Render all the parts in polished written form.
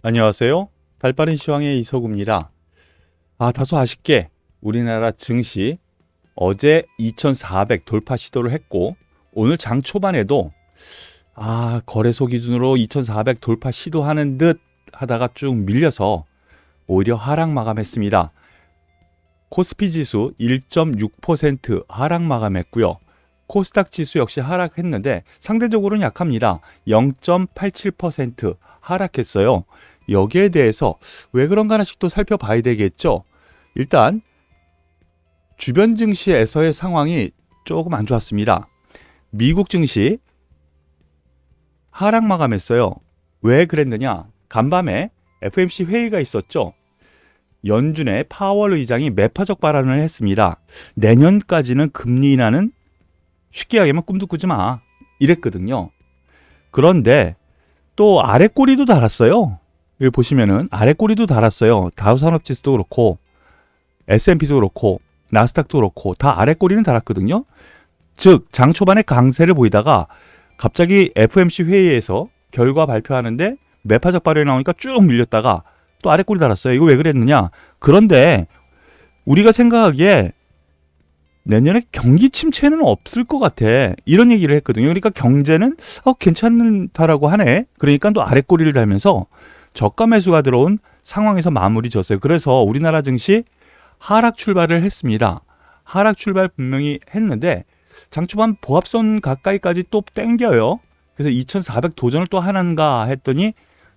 안녕하세요. 발빠른 시황의 이석우입니다. 다소 아쉽게 우리나라 증시 어제 2400 돌파 시도를 했고 오늘 장 초반에도 거래소 기준으로 2400 돌파 시도하는 듯 하다가 쭉 밀려서 오히려 하락 마감했습니다. 코스피 지수 1.6% 하락 마감했고요. 코스닥 지수 역시 하락했는데 상대적으로는 약합니다. 0.87% 하락했어요. 여기에 대해서 왜 그런가 하나씩 또 살펴봐야 되겠죠. 일단 주변 증시에서의 상황이 조금 안 좋았습니다. 미국 증시 하락 마감했어요. 왜 그랬느냐? 간밤에 FOMC 회의가 있었죠. 연준의 파월 의장이 매파적 발언을 했습니다. 내년까지는 금리 인하는 쉽게 이야기하면 꿈도 꾸지 마 이랬거든요. 그런데 또 아래 꼬리도 달았어요. 여기 보시면은 아래 꼬리도 달았어요. 다우산업지수도 그렇고 S&P도 그렇고 나스닥도 그렇고 다 아래 꼬리는 달았거든요. 즉 장 초반에 강세를 보이다가 갑자기 FOMC 회의에서 결과 발표하는데 매파적 발언이 나오니까 쭉 밀렸다가 또 아래 꼬리 달았어요. 이거 왜 그랬느냐? 그런데 우리가 생각하기에 내년에 경기 침체는 없을 것 같아. 이런 얘기를 했거든요. 그러니까 경제는 괜찮다라고 하네. 그러니까 또 아래 꼬리를 달면서 저가 매수가 들어온 상황에서 마무리 졌어요. 그래서 우리나라 증시 하락 출발을 했습니다. 하락 출발 분명히 했는데 장초반 보합선 가까이까지 또 땡겨요. 그래서 2400 도전을 또 하는가 했더니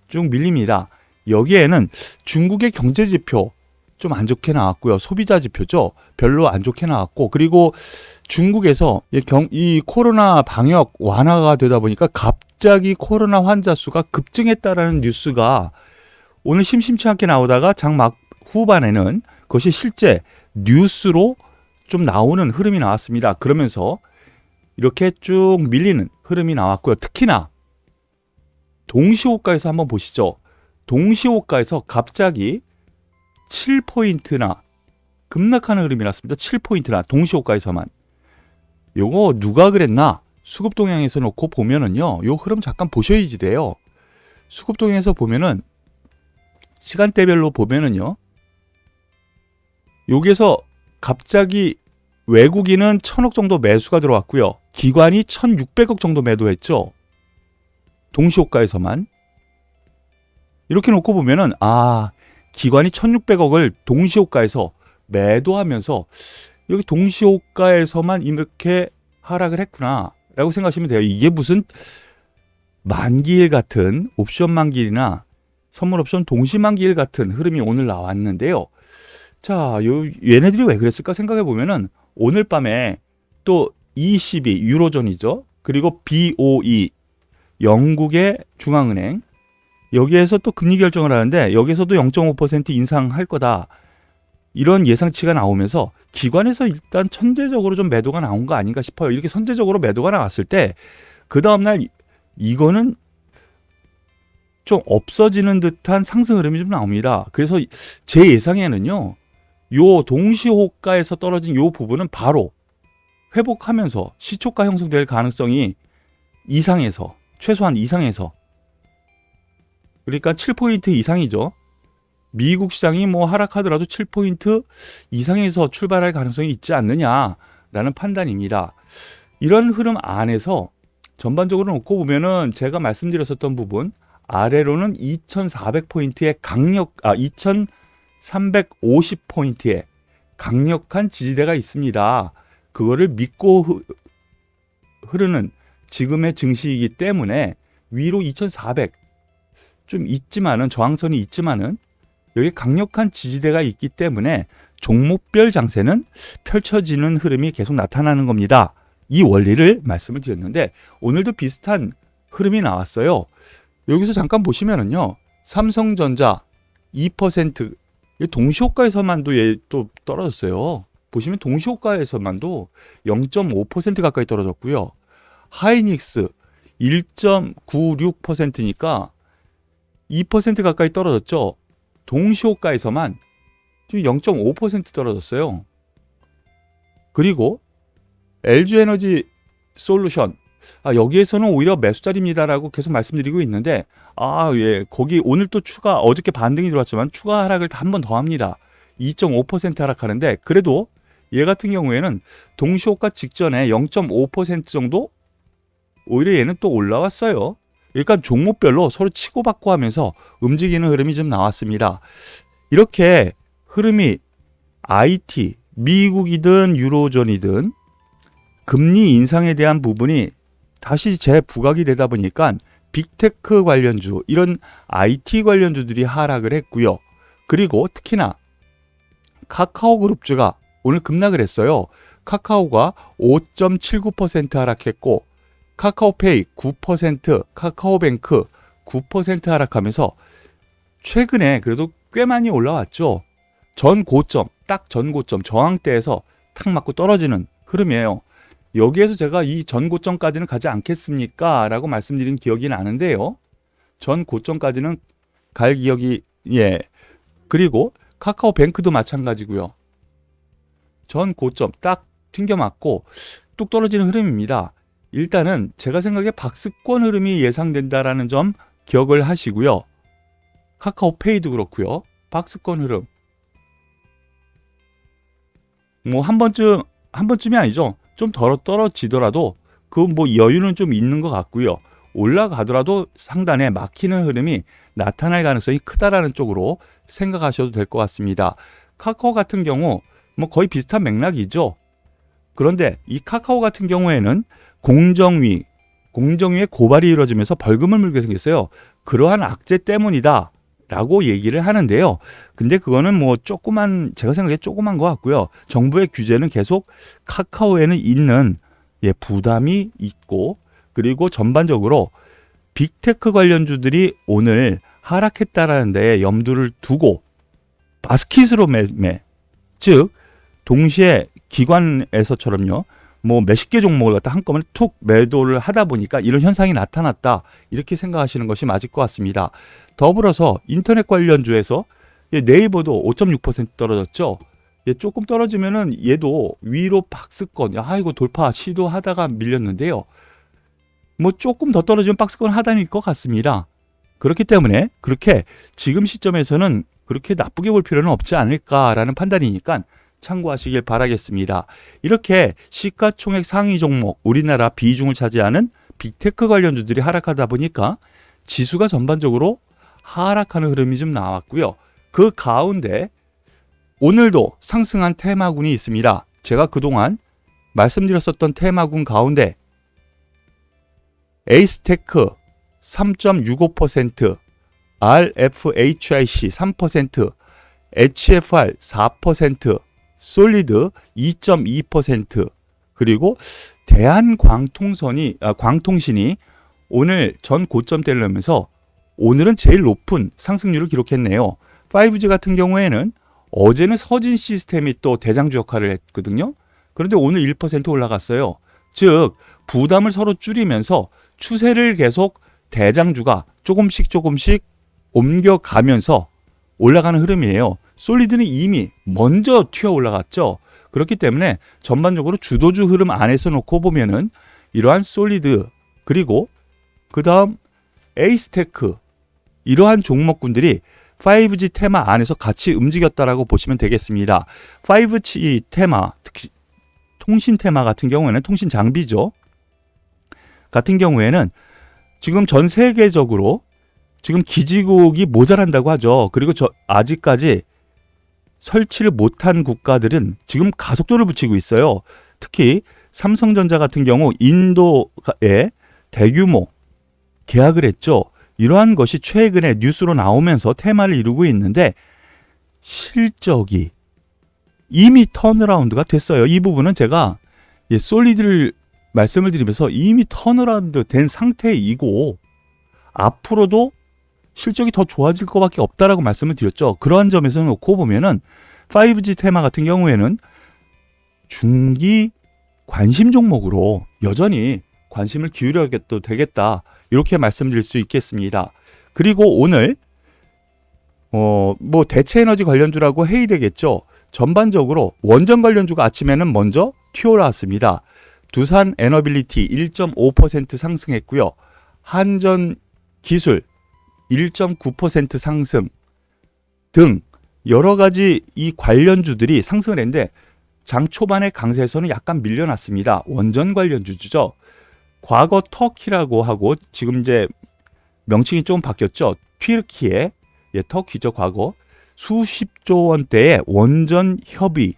쭉 밀립니다. 여기에는 중국의 경제 지표 좀 안 좋게 나왔고요. 소비자 지표죠. 별로 안 좋게 나왔고, 그리고 중국에서 이 코로나 방역 완화가 되다 보니까 갑자기 코로나 환자 수가 급증했다라는 뉴스가 오늘 심심치 않게 나오다가 장막 후반에는 그것이 실제 뉴스로 좀 나오는 흐름이 나왔습니다. 그러면서 이렇게 쭉 밀리는 흐름이 나왔고요. 특히나 동시호가에서 한번 보시죠. 동시호가에서 갑자기 7포인트나 급락하는 흐름이 났습니다. 7포인트나 동시호가에서만. 요거 누가 그랬나? 수급동향에서 놓고 보면은요. 요 흐름 잠깐 보셔야지 돼요. 수급동향에서 보면은 시간대별로 보면은요. 여기에서 갑자기 외국인은 1000억 정도 매수가 들어왔고요. 기관이 1600억 정도 매도했죠. 동시호가에서만. 이렇게 놓고 보면은 기관이 1600억을 동시호가에서 매도하면서 여기 동시호가에서만 이렇게 하락을 했구나 라고 생각하시면 돼요. 이게 무슨 만기일 같은 옵션 만기일이나 선물 옵션 동시 만기일 같은 흐름이 오늘 나왔는데요. 자, 얘네들이 왜 그랬을까 생각해 보면은 오늘 밤에 또 ECB 유로존이죠. 그리고 BOE 영국의 중앙은행 여기에서 또 금리 결정을 하는데 여기서도 0.5% 인상할 거다. 이런 예상치가 나오면서 기관에서 일단 선제적으로 좀 매도가 나온 거 아닌가 싶어요. 이렇게 선제적으로 매도가 나왔을 때 그 다음날 이거는 좀 없어지는 듯한 상승 흐름이 좀 나옵니다. 그래서 제 예상에는요. 요 동시호가에서 떨어진 요 부분은 바로 회복하면서 시초가 형성될 가능성이 이상에서 최소한 이상에서 그러니까 7포인트 이상이죠. 미국 시장이 뭐 하락하더라도 7포인트 이상에서 출발할 가능성이 있지 않느냐라는 판단입니다. 이런 흐름 안에서 전반적으로 놓고 보면은 제가 말씀드렸었던 부분 아래로는 2400포인트의 2350포인트의 강력한 지지대가 있습니다. 그거를 믿고 흐르는 지금의 증시이기 때문에 위로 2400 좀 있지만은 저항선이 있지만은 여기 강력한 지지대가 있기 때문에 종목별 장세는 펼쳐지는 흐름이 계속 나타나는 겁니다. 이 원리를 말씀을 드렸는데 오늘도 비슷한 흐름이 나왔어요. 여기서 잠깐 보시면은요. 삼성전자 2% 동시호가에서만도 또 떨어졌어요. 보시면 동시호가에서만도 0.5% 가까이 떨어졌고요. 하이닉스 1.96%니까 2% 가까이 떨어졌죠. 동시호가에서만 지금 0.5% 떨어졌어요. 그리고 LG에너지 솔루션 여기에서는 오히려 매수 자리입니다라고 계속 말씀드리고 있는데, 예, 거기 오늘 또 어저께 반등이 들어왔지만 추가 하락을 한 번 더 합니다. 2.5% 하락하는데, 그래도 얘 같은 경우에는 동시호가 직전에 0.5% 정도 오히려 얘는 또 올라왔어요. 그러니까 종목별로 서로 치고받고 하면서 움직이는 흐름이 좀 나왔습니다. 이렇게 흐름이 IT, 미국이든 유로존이든 금리 인상에 대한 부분이 다시 재부각이 되다 보니까 빅테크 관련주, 이런 IT 관련주들이 하락을 했고요. 그리고 특히나 카카오그룹주가 오늘 급락을 했어요. 카카오가 5.79% 하락했고, 카카오페이 9%, 카카오뱅크 9% 하락하면서 최근에 그래도 꽤 많이 올라왔죠. 전 고점, 딱 전 고점 저항대에서 탁 맞고 떨어지는 흐름이에요. 여기에서 제가 이 전 고점까지는 가지 않겠습니까? 라고 말씀드린 기억이 나는데요. 전 고점까지는 갈 기억이, 예. 그리고 카카오뱅크도 마찬가지고요. 전 고점 딱 튕겨맞고 뚝 떨어지는 흐름입니다. 일단은 제가 생각에 박스권 흐름이 예상된다라는 점 기억을 하시고요. 카카오페이도 그렇고요. 박스권 흐름. 뭐 한 번쯤이 아니죠. 좀 덜 떨어지더라도 그 뭐 여유는 좀 있는 것 같고요. 올라가더라도 상단에 막히는 흐름이 나타날 가능성이 크다라는 쪽으로 생각하셔도 될 것 같습니다. 카카오 같은 경우 뭐 거의 비슷한 맥락이죠. 그런데 이 카카오 같은 경우에는 공정위에 고발이 이루어지면서 벌금을 물게 생겼어요. 그러한 악재 때문이다 라고 얘기를 하는데요. 근데 그거는 뭐 제가 생각에 조그만 것 같고요. 정부의 규제는 계속 카카오에는 있는 부담이 있고, 그리고 전반적으로 빅테크 관련주들이 오늘 하락했다라는 데에 염두를 두고 바스킷으로 매매, 즉 동시에 기관에서처럼요, 뭐 몇십 개 종목을 갖다 한꺼번에 툭 매도를 하다 보니까 이런 현상이 나타났다, 이렇게 생각하시는 것이 맞을 것 같습니다. 더불어서 인터넷 관련주에서 네이버도 5.6% 떨어졌죠. 조금 떨어지면은 얘도 위로 박스권, 이거 돌파 시도하다가 밀렸는데요. 뭐 조금 더 떨어지면 박스권 하단일 것 같습니다. 그렇기 때문에 그렇게 지금 시점에서는 그렇게 나쁘게 볼 필요는 없지 않을까라는 판단이니까 참고하시길 바라겠습니다. 이렇게 시가총액 상위 종목, 우리나라 비중을 차지하는 빅테크 관련주들이 하락하다 보니까 지수가 전반적으로 하락하는 흐름이 좀 나왔고요. 그 가운데 오늘도 상승한 테마군이 있습니다. 제가 그동안 말씀드렸었던 테마군 가운데 에이스테크 3.65%, RFHIC 3%, HFR 4%, 솔리드 2.2%, 그리고 광통신이 오늘 전 고점대를 넘으면서 오늘은 제일 높은 상승률을 기록했네요. 5G 같은 경우에는 어제는 서진 시스템이 또 대장주 역할을 했거든요. 그런데 오늘 1% 올라갔어요. 즉 부담을 서로 줄이면서 추세를 계속 대장주가 조금씩 옮겨가면서 올라가는 흐름이에요. 솔리드는 이미 먼저 튀어 올라갔죠. 그렇기 때문에 전반적으로 주도주 흐름 안에서 놓고 보면은 이러한 솔리드, 그리고 그 다음 에이스테크, 이러한 종목군들이 5G 테마 안에서 같이 움직였다라고 보시면 되겠습니다. 5G 테마, 특히 통신 테마 같은 경우에는 통신 장비죠. 같은 경우에는 지금 전 세계적으로 지금 기지국이 모자란다고 하죠. 그리고 아직까지 설치를 못한 국가들은 지금 가속도를 붙이고 있어요. 특히 삼성전자 같은 경우 인도에 대규모 계약을 했죠. 이러한 것이 최근에 뉴스로 나오면서 테마를 이루고 있는데 실적이 이미 턴어라운드가 됐어요. 이 부분은 제가 솔리드를 말씀을 드리면서 이미 턴어라운드 된 상태이고 앞으로도 실적이 더 좋아질 것밖에 없다라고 말씀을 드렸죠. 그러한 점에서 놓고 보면은 5G 테마 같은 경우에는 중기 관심 종목으로 여전히 관심을 기울여도 되겠다, 이렇게 말씀드릴 수 있겠습니다. 그리고 오늘 뭐 대체에너지 관련주라고 해야 되겠죠. 전반적으로 원전 관련주가 아침에는 먼저 튀어나왔습니다. 두산 에너빌리티 1.5% 상승했고요. 한전 기술 1.9% 상승 등 여러 가지 이 관련주들이 상승을 했는데 장 초반에 강세에서는 약간 밀려났습니다. 원전 관련주죠. 과거 터키라고 하고 지금 이제 명칭이 좀 바뀌었죠. 튀르키예, 터키죠. 과거 수십조 원대의 원전 협의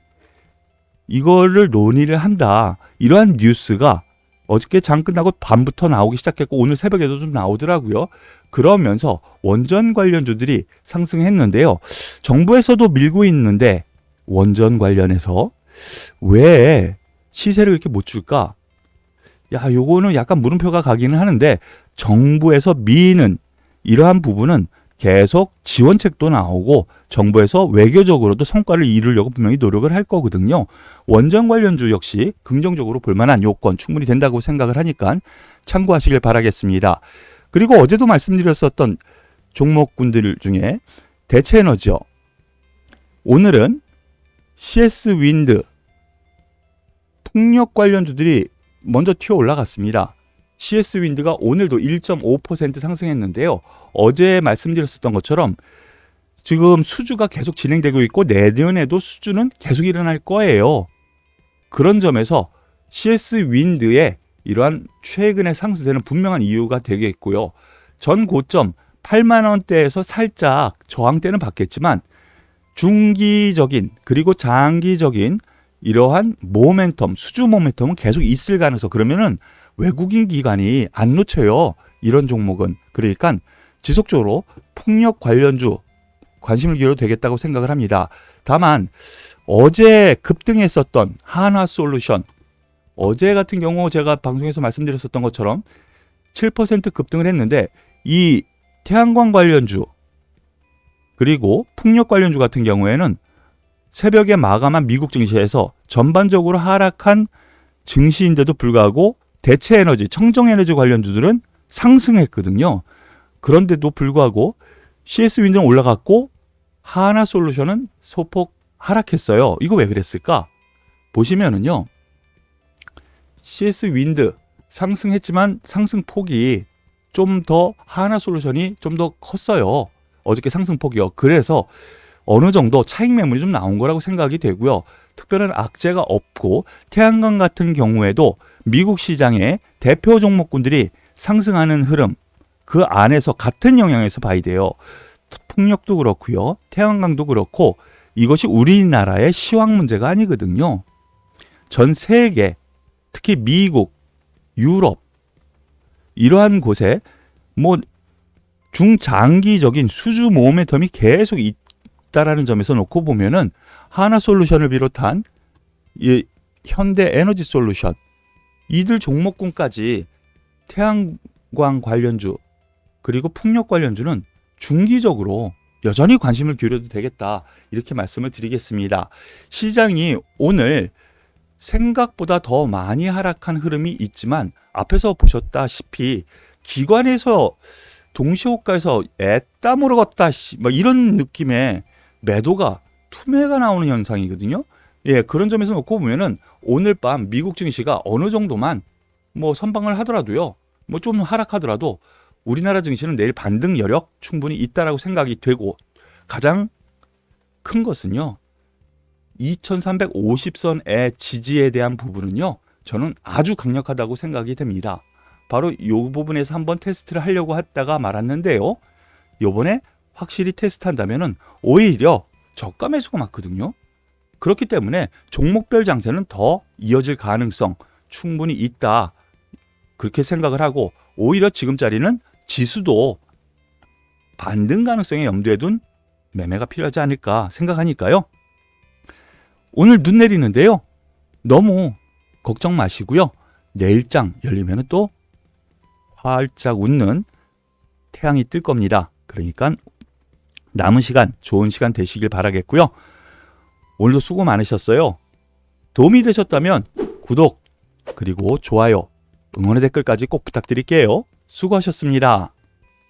이거를 논의를 한다. 이러한 뉴스가 어저께 장 끝나고 밤부터 나오기 시작했고 오늘 새벽에도 좀 나오더라고요. 그러면서 원전 관련주들이 상승했는데요. 정부에서도 밀고 있는데 원전 관련해서 왜 시세를 이렇게 못 줄까? 야, 요거는 약간 물음표가 가기는 하는데 정부에서 미는 이러한 부분은 계속 지원책도 나오고 정부에서 외교적으로도 성과를 이루려고 분명히 노력을 할 거거든요. 원전 관련주 역시 긍정적으로 볼 만한 요건 충분히 된다고 생각을 하니까 참고하시길 바라겠습니다. 그리고 어제도 말씀드렸었던 종목군들 중에 대체에너지요. 오늘은 CS 윈드, 풍력 관련주들이 먼저 튀어 올라갔습니다. CS 윈드가 오늘도 1.5% 상승했는데요. 어제 말씀드렸었던 것처럼 지금 수주가 계속 진행되고 있고 내년에도 수주는 계속 일어날 거예요. 그런 점에서 CS 윈드의 이러한 최근의 상승세는 분명한 이유가 되겠고요. 전 고점 8만 원대에서 살짝 저항대는 받겠지만 중기적인 그리고 장기적인 이러한 모멘텀, 수주 모멘텀은 계속 있을 가능성. 그러면은 외국인 기관이 안 놓쳐요. 이런 종목은. 그러니까 지속적으로 풍력 관련주 관심을 기울여도 되겠다고 생각을 합니다. 다만 어제 급등했었던 한화솔루션 어제 같은 경우 제가 방송에서 말씀드렸었던 것처럼 7% 급등을 했는데 이 태양광 관련주 그리고 풍력 관련주 같은 경우에는 새벽에 마감한 미국 증시에서 전반적으로 하락한 증시인데도 불구하고 대체에너지, 청정에너지 관련주들은 상승했거든요. 그런데도 불구하고 CS 윈드는 올라갔고 하나솔루션은 소폭 하락했어요. 이거 왜 그랬을까? 보시면은요. CS 윈드 상승했지만 상승폭이 좀 더 하나솔루션이 좀 더 컸어요. 어저께 상승폭이요. 그래서 어느 정도 차익 매물이 좀 나온 거라고 생각이 되고요. 특별한 악재가 없고 태양광 같은 경우에도 미국 시장의 대표 종목군들이 상승하는 흐름 그 안에서 같은 영향에서 봐야 돼요. 풍력도 그렇고요. 태양광도 그렇고 이것이 우리나라의 시황 문제가 아니거든요. 전 세계 특히 미국, 유럽 이러한 곳에 뭐 중장기적인 수주 모멘텀이 계속 있다라는 점에서 놓고 보면은 하나솔루션을 비롯한 이 현대에너지솔루션 이들 종목군까지 태양광 관련주 그리고 풍력 관련주는 중기적으로 여전히 관심을 기울여도 되겠다 이렇게 말씀을 드리겠습니다. 시장이 오늘 생각보다 더 많이 하락한 흐름이 있지만 앞에서 보셨다시피 기관에서 동시호가에서 애따 모르겠다 뭐 이런 느낌의 매도가 투매가 나오는 현상이거든요. 예, 그런 점에서 놓고 보면은 오늘 밤 미국 증시가 어느 정도만 뭐 선방을 하더라도요. 뭐 좀 하락하더라도 우리나라 증시는 내일 반등 여력 충분히 있다라고 생각이 되고 가장 큰 것은요. 2350선의 지지에 대한 부분은요. 저는 아주 강력하다고 생각이 됩니다. 바로 이 부분에서 한번 테스트를 하려고 했다가 말았는데요. 이번에 확실히 테스트한다면은 오히려 저가 매수가 맞거든요. 그렇기 때문에 종목별 장세는 더 이어질 가능성 충분히 있다. 그렇게 생각을 하고 오히려 지금 자리는 지수도 반등 가능성에 염두에 둔 매매가 필요하지 않을까 생각하니까요. 오늘 눈 내리는데요. 너무 걱정 마시고요. 내일장 열리면 또 활짝 웃는 태양이 뜰 겁니다. 그러니까 남은 시간 좋은 시간 되시길 바라겠고요. 오늘도 수고 많으셨어요. 도움이 되셨다면 구독 그리고 좋아요 응원의 댓글까지 꼭 부탁드릴게요. 수고하셨습니다.